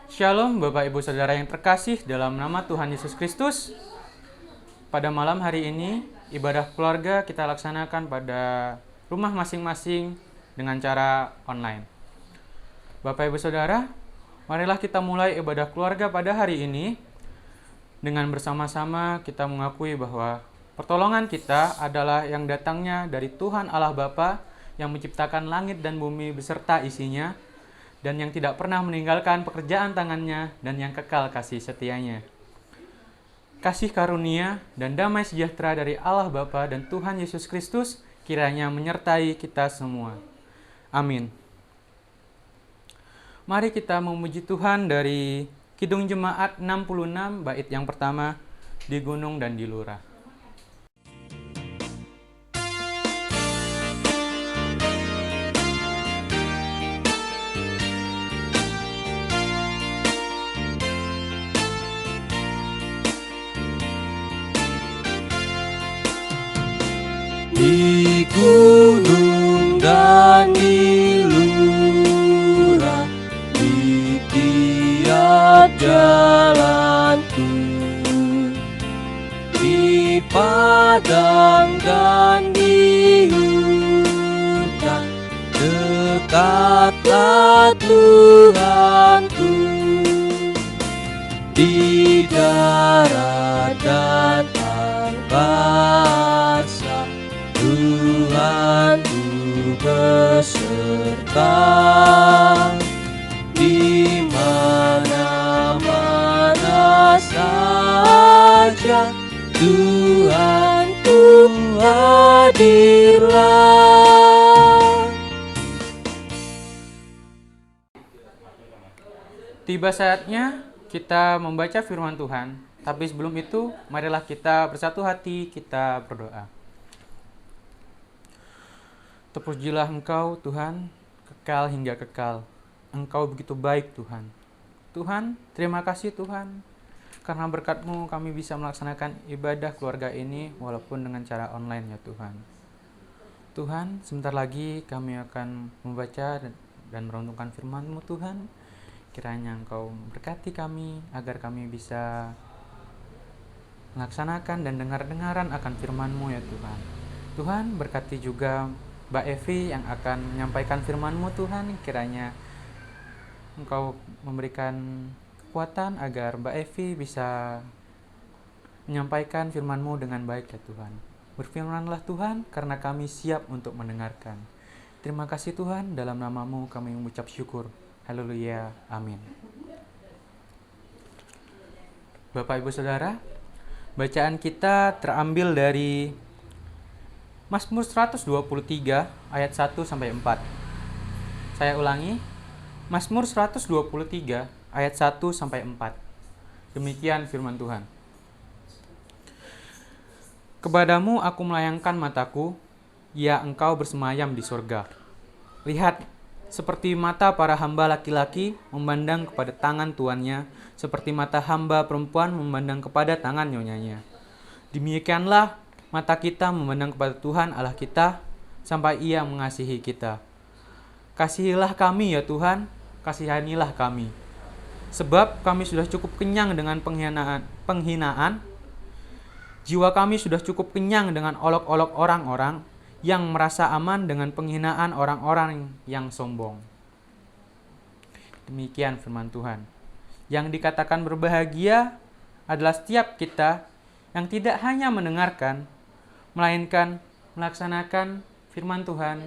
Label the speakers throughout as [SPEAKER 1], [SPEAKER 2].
[SPEAKER 1] Shalom Bapak Ibu Saudara yang terkasih dalam nama Tuhan Yesus Kristus. Pada malam hari ini, ibadah keluarga kita laksanakan pada rumah masing-masing dengan cara online. Bapak Ibu Saudara, marilah kita mulai ibadah keluarga pada hari ini dengan bersama-sama kita mengakui bahwa pertolongan kita adalah yang datangnya dari Tuhan Allah Bapa yang menciptakan langit dan bumi beserta isinya, dan yang tidak pernah meninggalkan pekerjaan tangannya, dan yang kekal kasih setianya. Kasih karunia dan damai sejahtera dari Allah Bapa dan Tuhan Yesus Kristus kiranya menyertai kita semua. Amin. Mari kita memuji Tuhan dari Kidung Jemaat 66 bait yang pertama, di gunung dan di lurah.
[SPEAKER 2] Di gunung dan di lurah, di tiap jalanku, di padang dan di hutan, dekatlah Tuhanku. Di darat dan angkasa, Tuhanku beserta. Di mana-mana saja Tuhanku hadirlah.
[SPEAKER 1] Tiba saatnya kita membaca firman Tuhan, tapi sebelum itu marilah kita bersatu hati, kita berdoa. Terpujilah Engkau Tuhan, kekal hingga kekal. Engkau begitu baik Tuhan. Tuhan, terima kasih Tuhan, karena berkat-Mu kami bisa melaksanakan ibadah keluarga ini walaupun dengan cara online ya Tuhan. Tuhan, sebentar lagi kami akan membaca dan merenungkan firman-Mu Tuhan. Kiranya Engkau berkati kami agar kami bisa melaksanakan dan dengar-dengaran akan firman-Mu ya Tuhan. Tuhan, berkati juga Mbak Evi yang akan menyampaikan firman-Mu Tuhan. Kiranya Engkau memberikan kekuatan agar Mbak Evi bisa menyampaikan firman-Mu dengan baik ya Tuhan. Berfirmanlah Tuhan, karena kami siap untuk mendengarkan. Terima kasih Tuhan, dalam nama-Mu kami mengucap syukur. Haleluya, amin. Bapak Ibu Saudara, bacaan kita terambil dari Mazmur 123 ayat 1 sampai 4. Saya ulangi, Mazmur 123 ayat 1 sampai 4. Demikian firman Tuhan. Kepadamu aku melayangkan mataku, ya Engkau bersemayam di surga. Lihat, seperti mata para hamba laki-laki memandang kepada tangan tuannya, seperti mata hamba perempuan memandang kepada tangan nyonyanya. Demikianlah mata kita memandang kepada Tuhan Allah kita, sampai Ia mengasihi kita. Kasihilah kami ya Tuhan, kasihanilah kami. Sebab kami sudah cukup kenyang dengan penghinaan. Jiwa kami sudah cukup kenyang dengan olok-olok orang-orang yang merasa aman dengan penghinaan orang-orang yang sombong. Demikian firman Tuhan. Yang dikatakan berbahagia adalah setiap kita yang tidak hanya mendengarkan, melainkan melaksanakan firman Tuhan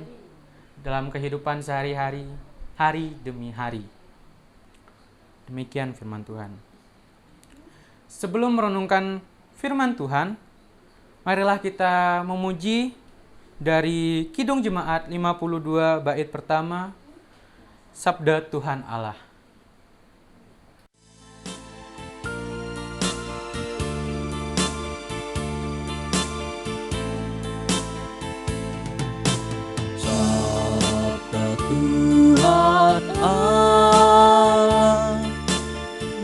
[SPEAKER 1] dalam kehidupan sehari-hari, hari demi hari. Demikian firman Tuhan. Sebelum merenungkan firman Tuhan, marilah kita memuji dari Kidung Jemaat 52 bait pertama, Sabda Tuhan Allah.
[SPEAKER 2] Tuhan Allah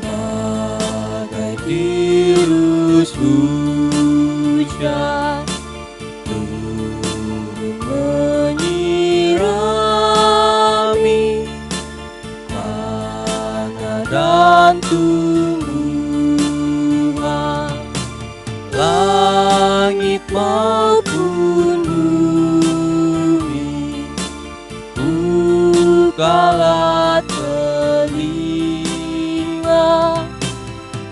[SPEAKER 2] bagai tirus hujan turun menyirami tumbuhan, langit maupun bumi. Bukalah telinga,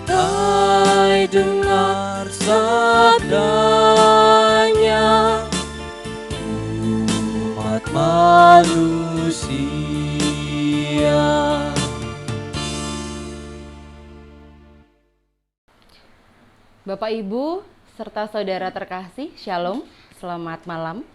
[SPEAKER 2] hai dengar sabdanya, umat manusia.
[SPEAKER 3] Bapak Ibu serta saudara terkasih, Shalom, selamat malam.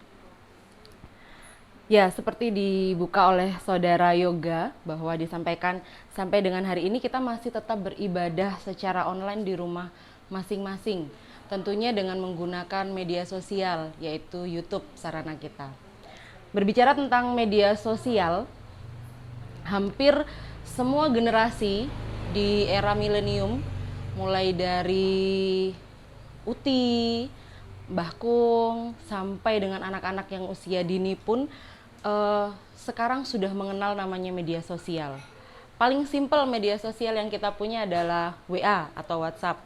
[SPEAKER 3] Ya, seperti dibuka oleh saudara Yoga bahwa disampaikan sampai dengan hari ini kita masih tetap beribadah secara online di rumah masing-masing. Tentunya dengan menggunakan media sosial yaitu YouTube sarana kita. Berbicara tentang media sosial, hampir semua generasi di era milenium mulai dari Uti, Mbah Kung, sampai dengan anak-anak yang usia dini pun sekarang sudah mengenal namanya media sosial. Paling simpel media sosial yang kita punya adalah WA atau WhatsApp.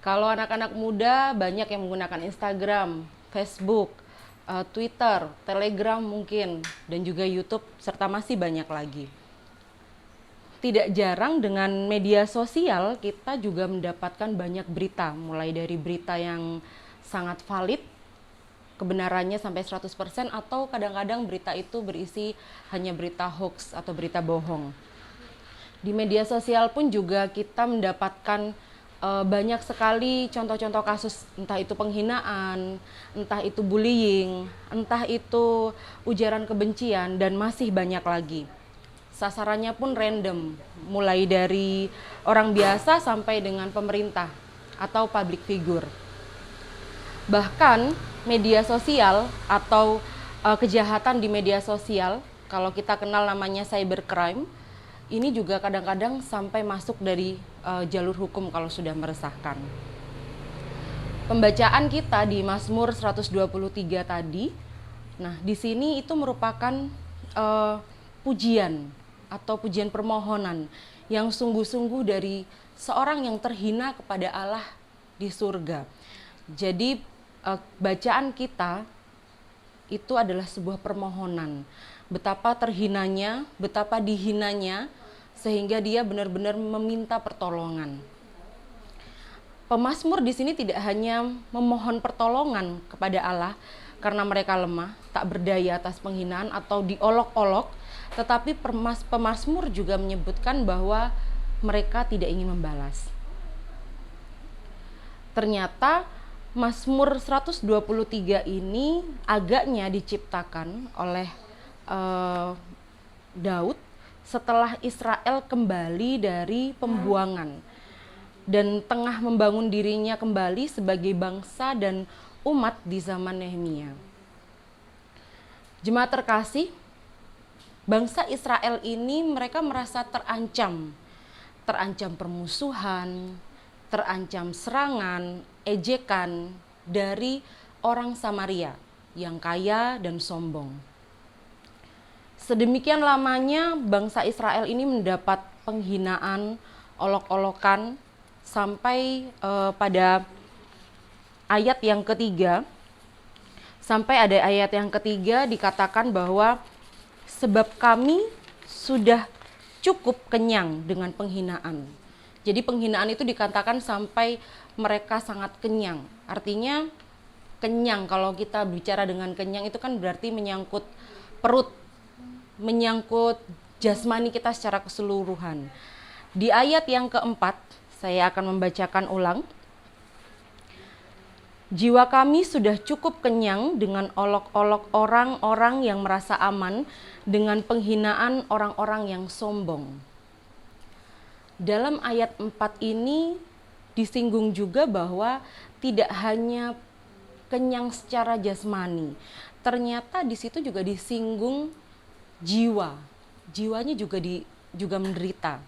[SPEAKER 3] Kalau anak-anak muda banyak yang menggunakan Instagram, Facebook, Twitter, Telegram mungkin, dan juga YouTube, serta masih banyak lagi. Tidak jarang dengan media sosial kita juga mendapatkan banyak berita, mulai dari berita yang sangat valid, kebenarannya sampai 100%, atau kadang-kadang berita itu berisi hanya berita hoax atau berita bohong. Di media sosial pun juga kita mendapatkan banyak sekali contoh-contoh kasus, entah itu penghinaan, entah itu bullying, entah itu ujaran kebencian, dan masih banyak lagi. Sasarannya pun random, mulai dari orang biasa sampai dengan pemerintah atau public figure. Bahkan media sosial atau kejahatan di media sosial, kalau kita kenal namanya cybercrime, ini juga kadang-kadang sampai masuk dari jalur hukum kalau sudah meresahkan. Pembacaan kita di Mazmur 123 tadi, nah di sini itu merupakan pujian atau pujian permohonan yang sungguh-sungguh dari seorang yang terhina kepada Allah di surga. Jadi bacaan kita itu adalah sebuah permohonan, betapa terhinanya, betapa dihinanya, sehingga dia benar-benar meminta pertolongan. Pemazmur di sini tidak hanya memohon pertolongan kepada Allah karena mereka lemah, tak berdaya atas penghinaan atau diolok-olok, tetapi pemazmur juga menyebutkan bahwa mereka tidak ingin membalas. Ternyata Mazmur 123 ini agaknya diciptakan oleh Daud setelah Israel kembali dari pembuangan dan tengah membangun dirinya kembali sebagai bangsa dan umat di zaman Nehemia. Jemaat terkasih, bangsa Israel ini mereka merasa terancam permusuhan, terancam serangan, ejekan dari orang Samaria yang kaya dan sombong. Sedemikian lamanya bangsa Israel ini mendapat penghinaan, olok-olokan, sampai pada ayat yang ketiga. Sampai ada ayat yang ketiga dikatakan bahwa sebab kami sudah cukup kenyang dengan penghinaan. Jadi penghinaan itu dikatakan sampai mereka sangat kenyang. Artinya kenyang, kalau kita bicara dengan kenyang itu kan berarti menyangkut perut, menyangkut jasmani kita secara keseluruhan. Di ayat yang keempat, saya akan membacakan ulang. Jiwa kami sudah cukup kenyang dengan olok-olok orang-orang yang merasa aman, dengan penghinaan orang-orang yang sombong. Dalam ayat 4 ini disinggung juga bahwa tidak hanya kenyang secara jasmani, ternyata di situ juga disinggung jiwa. Jiwanya juga menderita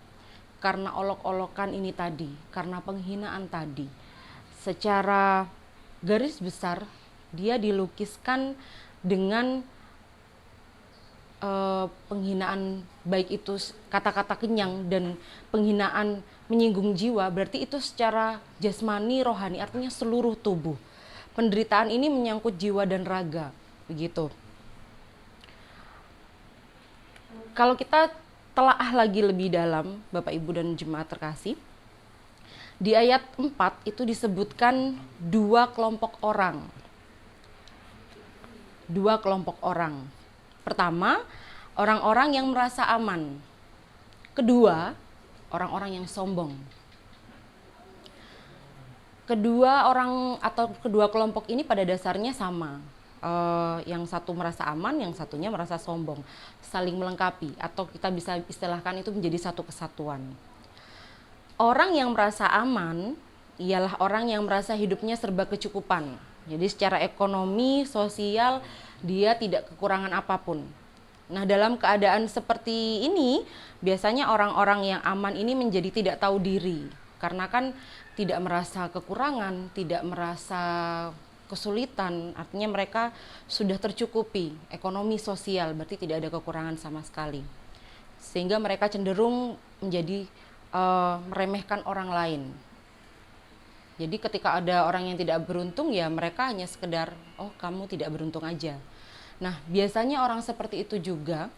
[SPEAKER 3] karena olok-olokan ini tadi, karena penghinaan tadi. Secara garis besar dia dilukiskan dengan penghinaan, baik itu kata-kata kenyang dan penghinaan menyinggung jiwa, berarti itu secara jasmani, rohani, artinya seluruh tubuh. Penderitaan ini menyangkut jiwa dan raga, begitu. Kalau kita telaah lagi lebih dalam, Bapak Ibu dan jemaat terkasih, di ayat 4 itu disebutkan dua kelompok orang. Dua kelompok orang. Pertama, orang-orang yang merasa aman. Kedua, orang-orang yang sombong. Kedua orang atau kedua kelompok ini pada dasarnya sama. Yang satu merasa aman, yang satunya merasa sombong. Saling melengkapi, atau kita bisa istilahkan itu menjadi satu kesatuan. Orang yang merasa aman ialah orang yang merasa hidupnya serba kecukupan. Jadi secara ekonomi, sosial, dia tidak kekurangan apapun. Nah, dalam keadaan seperti ini, biasanya orang-orang yang aman ini menjadi tidak tahu diri. Karena kan tidak merasa kekurangan, tidak merasa kesulitan, artinya mereka sudah tercukupi ekonomi sosial, berarti tidak ada kekurangan sama sekali. Sehingga mereka cenderung menjadi meremehkan orang lain. Jadi ketika ada orang yang tidak beruntung, ya mereka hanya sekedar, oh kamu tidak beruntung aja. Nah, biasanya orang seperti itu juga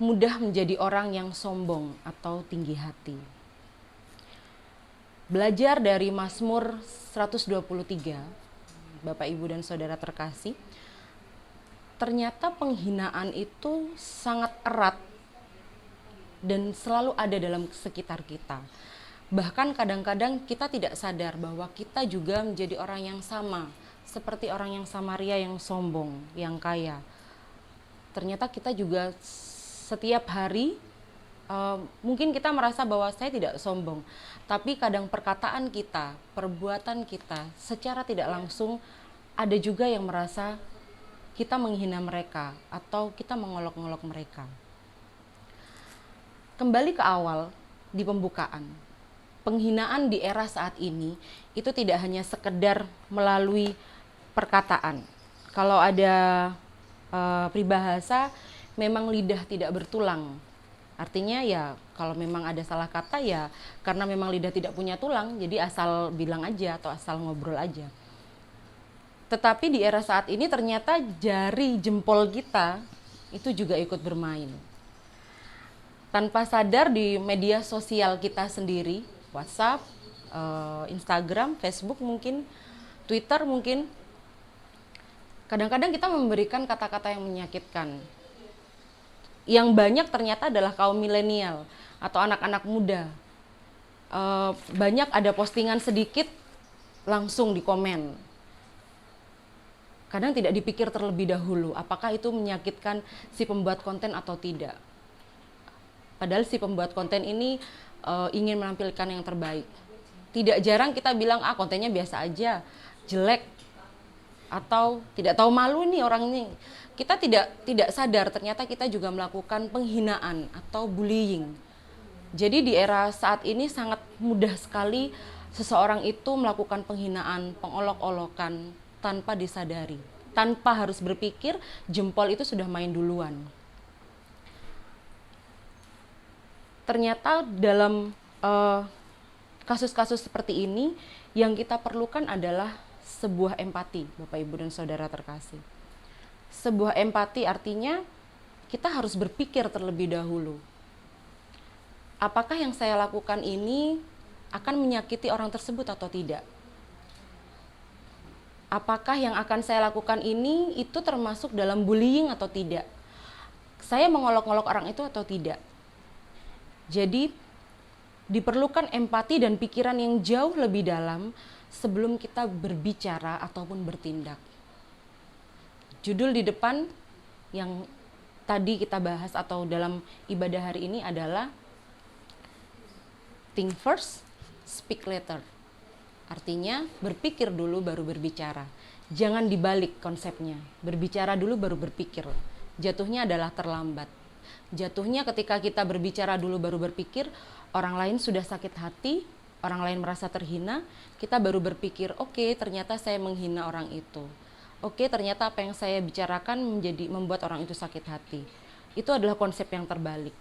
[SPEAKER 3] mudah menjadi orang yang sombong atau tinggi hati. Belajar dari Mazmur 123, Bapak Ibu dan Saudara terkasih, ternyata penghinaan itu sangat erat dan selalu ada dalam sekitar kita. Bahkan kadang-kadang kita tidak sadar bahwa kita juga menjadi orang yang sama, seperti orang yang Samaria yang sombong, yang kaya. Ternyata kita juga setiap hari, mungkin kita merasa bahwa saya tidak sombong, tapi kadang perkataan kita, perbuatan kita, secara tidak langsung ada juga yang merasa kita menghina mereka atau kita mengolok-olok mereka. Kembali ke awal di pembukaan, penghinaan di era saat ini itu tidak hanya sekedar melalui perkataan. Kalau ada peribahasa, memang lidah tidak bertulang. Artinya ya kalau memang ada salah kata ya karena memang lidah tidak punya tulang, jadi asal bilang aja atau asal ngobrol aja. Tetapi di era saat ini ternyata jari jempol kita itu juga ikut bermain. Tanpa sadar di media sosial kita sendiri, WhatsApp, Instagram, Facebook mungkin, Twitter mungkin, kadang-kadang kita memberikan kata-kata yang menyakitkan. Yang banyak ternyata adalah kaum milenial atau anak-anak muda. Banyak ada postingan sedikit, langsung di komen. Kadang tidak dipikir terlebih dahulu, apakah itu menyakitkan si pembuat konten atau tidak. Padahal si pembuat konten ini ingin menampilkan yang terbaik. Tidak jarang kita bilang, kontennya biasa aja, jelek, atau tidak tahu malu nih orang ini. Kita tidak sadar ternyata kita juga melakukan penghinaan atau bullying. Jadi di era saat ini sangat mudah sekali seseorang itu melakukan penghinaan, pengolok-olokan tanpa disadari. Tanpa harus berpikir, jempol itu sudah main duluan. Ternyata dalam kasus-kasus seperti ini yang kita perlukan adalah sebuah empati, Bapak Ibu dan Saudara terkasih. Sebuah empati artinya kita harus berpikir terlebih dahulu. Apakah yang saya lakukan ini akan menyakiti orang tersebut atau tidak? Apakah yang akan saya lakukan ini itu termasuk dalam bullying atau tidak? Saya mengolok-olok orang itu atau tidak? Jadi diperlukan empati dan pikiran yang jauh lebih dalam sebelum kita berbicara ataupun bertindak. Judul di depan yang tadi kita bahas atau dalam ibadah hari ini adalah Think first, speak later. Artinya berpikir dulu baru berbicara. Jangan dibalik konsepnya. Berbicara dulu baru berpikir. Jatuhnya adalah terlambat. Jatuhnya ketika kita berbicara dulu baru berpikir, orang lain sudah sakit hati, orang lain merasa terhina, kita baru berpikir, oke, ternyata saya menghina orang itu. oke, ternyata apa yang saya bicarakan membuat orang itu sakit hati. Itu adalah konsep yang terbalik.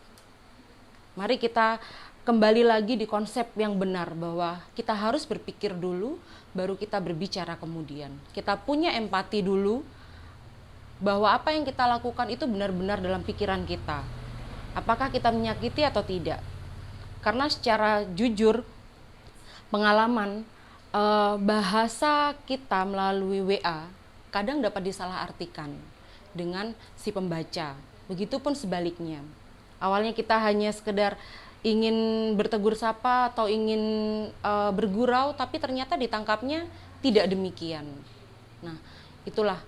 [SPEAKER 3] Mari kita kembali lagi di konsep yang benar, bahwa kita harus berpikir dulu, baru kita berbicara kemudian. Kita punya empati dulu, bahwa apa yang kita lakukan itu benar-benar dalam pikiran kita. Apakah kita menyakiti atau tidak? Karena secara jujur, pengalaman bahasa kita melalui WA kadang dapat disalahartikan dengan si pembaca. Begitupun sebaliknya. Awalnya kita hanya sekedar ingin bertegur sapa atau ingin bergurau, tapi ternyata ditangkapnya tidak demikian. Nah, itulah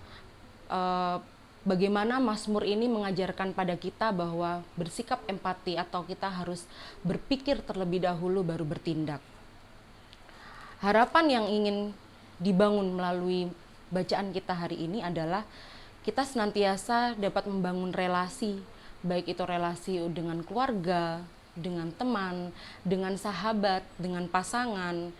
[SPEAKER 3] bagaimana Mazmur ini mengajarkan pada kita bahwa bersikap empati atau kita harus berpikir terlebih dahulu baru bertindak. Harapan yang ingin dibangun melalui bacaan kita hari ini adalah kita senantiasa dapat membangun relasi, baik itu relasi dengan keluarga, dengan teman, dengan sahabat, dengan pasangan.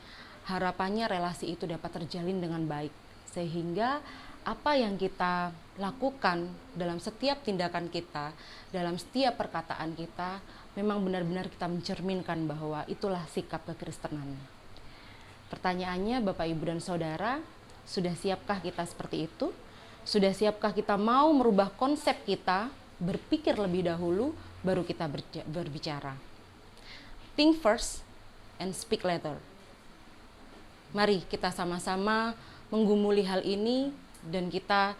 [SPEAKER 3] Harapannya relasi itu dapat terjalin dengan baik, sehingga apa yang kita lakukan dalam setiap tindakan kita, dalam setiap perkataan kita, memang benar-benar kita mencerminkan bahwa itulah sikap kekristenan. Pertanyaannya, Bapak, Ibu, dan Saudara, sudah siapkah kita seperti itu? Sudah siapkah kita mau merubah konsep kita, berpikir lebih dahulu, baru kita berbicara? Think first and speak later. Mari kita sama-sama menggumuli hal ini dan kita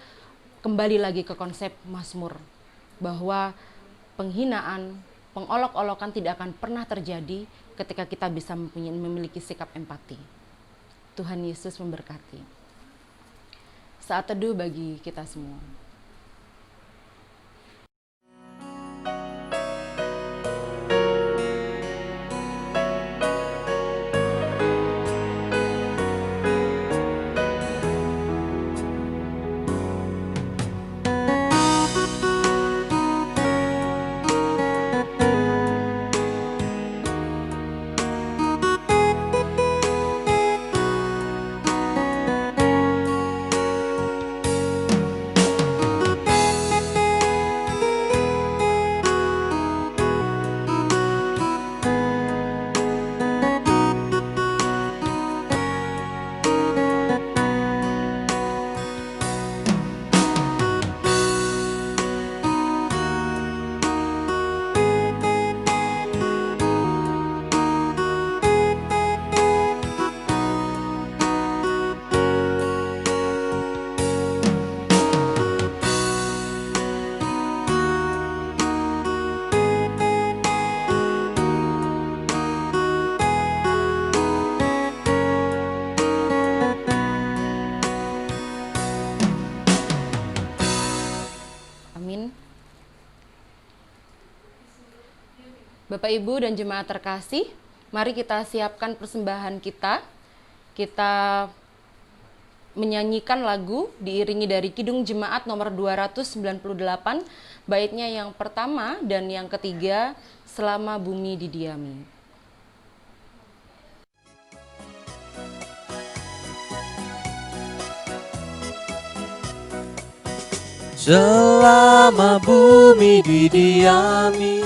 [SPEAKER 3] kembali lagi ke konsep Mazmur, bahwa penghinaan, pengolok-olokan tidak akan pernah terjadi ketika kita bisa memiliki sikap empati. Tuhan Yesus memberkati. Saat teduh bagi kita semua. Amin. Bapak, Ibu, dan jemaat terkasih, mari kita siapkan persembahan kita. Kita menyanyikan lagu diiringi dari Kidung Jemaat nomor 298, baitnya yang pertama dan yang ketiga, Selama Bumi Didiami.
[SPEAKER 2] Selama bumi didiami,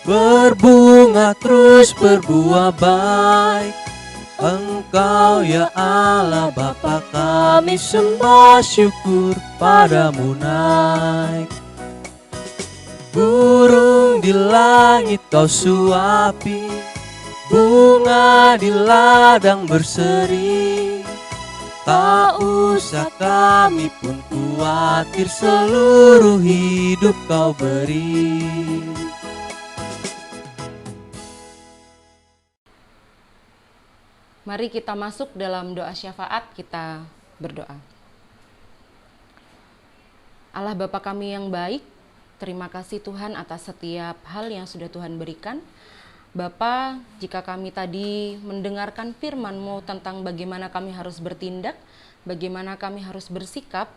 [SPEAKER 2] berbunga terus berbuah baik. Engkau ya Allah Bapa, kami sembah syukur padamu naik. Burung di langit kau suapi, bunga di ladang berseri. Tak usah kami pun khawatir, seluruh hidup kau beri.
[SPEAKER 3] Mari kita masuk dalam doa syafaat, kita berdoa. Allah Bapa kami yang baik, terima kasih Tuhan atas setiap hal yang sudah Tuhan berikan. Bapa, jika kami tadi mendengarkan firman-Mu tentang bagaimana kami harus bertindak, bagaimana kami harus bersikap,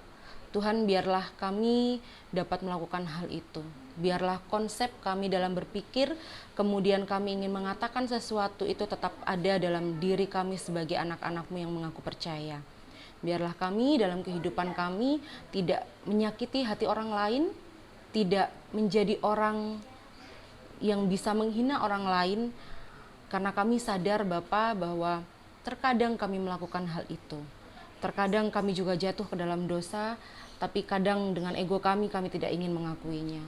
[SPEAKER 3] Tuhan biarlah kami dapat melakukan hal itu. Biarlah konsep kami dalam berpikir, kemudian kami ingin mengatakan sesuatu itu tetap ada dalam diri kami sebagai anak-anak-Mu yang mengaku percaya. Biarlah kami dalam kehidupan kami tidak menyakiti hati orang lain, tidak menjadi orang yang bisa menghina orang lain, karena kami sadar Bapa bahwa terkadang kami melakukan hal itu. Terkadang kami juga jatuh ke dalam dosa, tapi kadang dengan ego kami tidak ingin mengakuinya.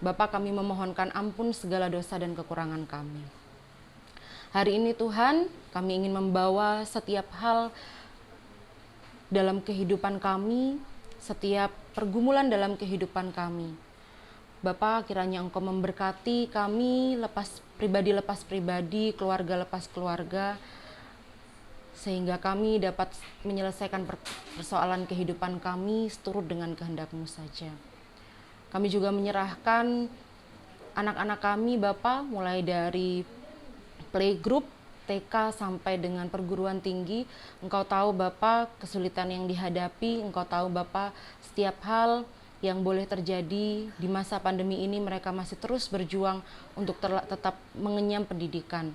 [SPEAKER 3] Bapa, kami memohonkan ampun segala dosa dan kekurangan kami. Hari ini Tuhan, kami ingin membawa setiap hal dalam kehidupan kami, setiap pergumulan dalam kehidupan kami. Bapa, kiranya Engkau memberkati kami lepas pribadi, keluarga lepas keluarga, sehingga kami dapat menyelesaikan persoalan kehidupan kami seturut dengan kehendak-Mu saja. Kami juga menyerahkan anak-anak kami Bapa, mulai dari playgroup, TK sampai dengan perguruan tinggi. Engkau tahu Bapa kesulitan yang dihadapi, Engkau tahu Bapa setiap hal yang boleh terjadi di masa pandemi ini, mereka masih terus berjuang untuk tetap mengenyam pendidikan.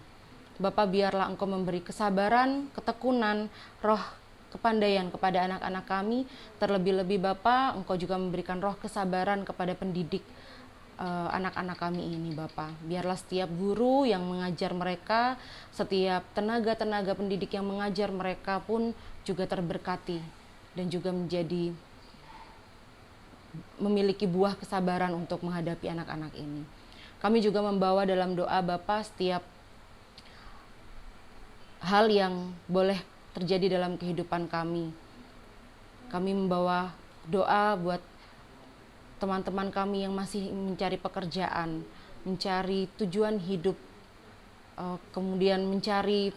[SPEAKER 3] Bapa, biarlah Engkau memberi kesabaran, ketekunan, roh kepandaian kepada anak-anak kami. Terlebih-lebih Bapa, Engkau juga memberikan roh kesabaran kepada pendidik anak-anak kami ini Bapa. Biarlah setiap guru yang mengajar mereka, setiap tenaga-tenaga pendidik yang mengajar mereka pun juga terberkati dan juga memiliki buah kesabaran untuk menghadapi anak-anak ini. Kami juga membawa dalam doa Bapa setiap hal yang boleh terjadi dalam kehidupan kami. Kami membawa doa buat teman-teman kami yang masih mencari pekerjaan, mencari tujuan hidup, kemudian mencari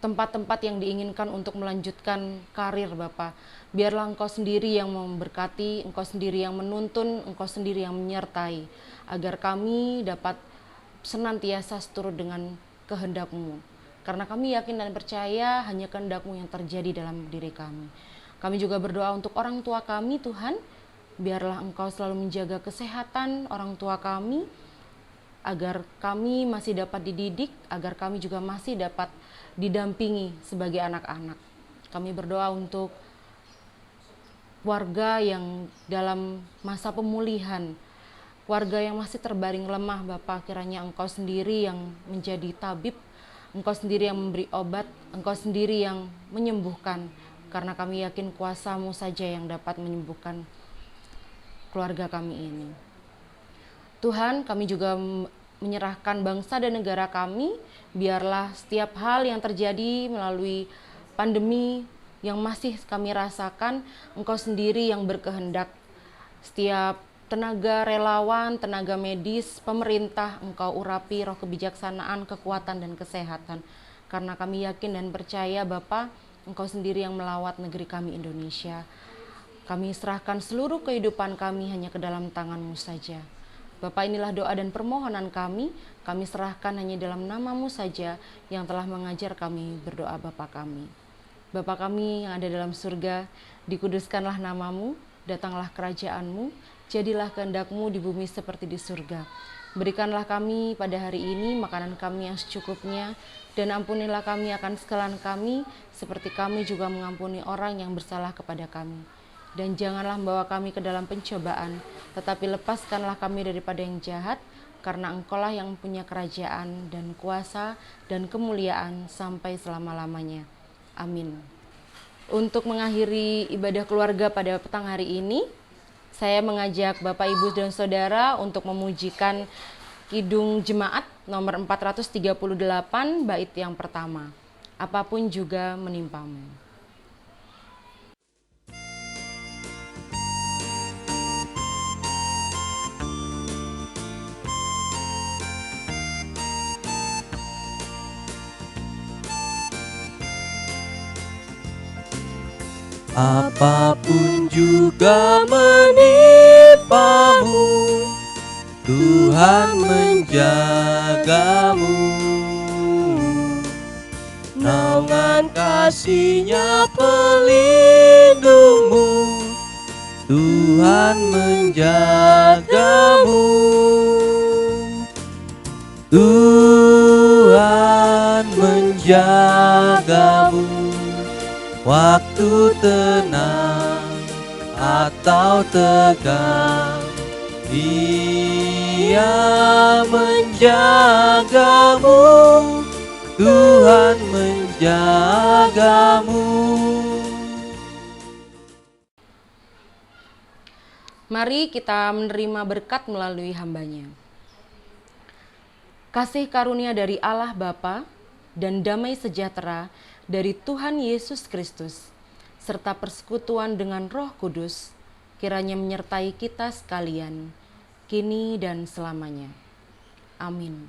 [SPEAKER 3] tempat-tempat yang diinginkan untuk melanjutkan karir Bapa. Biarlah Engkau sendiri yang memberkati, Engkau sendiri yang menuntun, Engkau sendiri yang menyertai, agar kami dapat senantiasa seturut dengan kehendak-Mu. Karena kami yakin dan percaya hanya kehendak-Mu yang terjadi dalam diri kami. Kami juga berdoa untuk orang tua kami Tuhan, biarlah Engkau selalu menjaga kesehatan orang tua kami, agar kami masih dapat dididik, agar kami juga masih dapat didampingi sebagai anak-anak. Kami berdoa untuk warga yang dalam masa pemulihan, warga yang masih terbaring lemah Bapa, kiranya Engkau sendiri yang menjadi tabib, Engkau sendiri yang memberi obat, Engkau sendiri yang menyembuhkan, karena kami yakin kuasa-Mu saja yang dapat menyembuhkan keluarga kami ini. Tuhan, kami juga menyerahkan bangsa dan negara kami, biarlah setiap hal yang terjadi melalui pandemi yang masih kami rasakan, Engkau sendiri yang berkehendak. Setiap tenaga relawan, tenaga medis, pemerintah, Engkau urapi roh kebijaksanaan, kekuatan, dan kesehatan. Karena kami yakin dan percaya Bapa, Engkau sendiri yang melawat negeri kami Indonesia. Kami serahkan seluruh kehidupan kami hanya ke dalam tangan-Mu saja. Bapa, inilah doa dan permohonan kami serahkan hanya dalam nama-Mu saja yang telah mengajar kami berdoa Bapa kami. Bapa kami yang ada dalam surga, dikuduskanlah nama-Mu, datanglah kerajaan-Mu, jadilah kehendak-Mu di bumi seperti di surga. Berikanlah kami pada hari ini makanan kami yang secukupnya, dan ampunilah kami akan kesalahan kami, seperti kami juga mengampuni orang yang bersalah kepada kami. Dan janganlah membawa kami ke dalam pencobaan, tetapi lepaskanlah kami daripada yang jahat, karena Engkaulah yang punya kerajaan dan kuasa dan kemuliaan sampai selama-lamanya. Amin. Untuk mengakhiri ibadah keluarga pada petang hari ini, saya mengajak Bapak, Ibu, dan Saudara untuk memujikan Kidung Jemaat nomor 438, bait yang pertama. Apapun juga menimpamu.
[SPEAKER 2] Apapun juga menimpamu, Tuhan menjagamu. Naungan kasih-Nya pelindungmu, Tuhan menjagamu. Tuhan menjagamu, waktu tenang atau tegang, Dia menjagamu, Tuhan menjagamu.
[SPEAKER 3] Mari kita menerima berkat melalui hambanya. Kasih karunia dari Allah Bapa dan damai sejahtera dari Tuhan Yesus Kristus, serta persekutuan dengan Roh Kudus, kiranya menyertai kita sekalian, kini dan selamanya. Amin.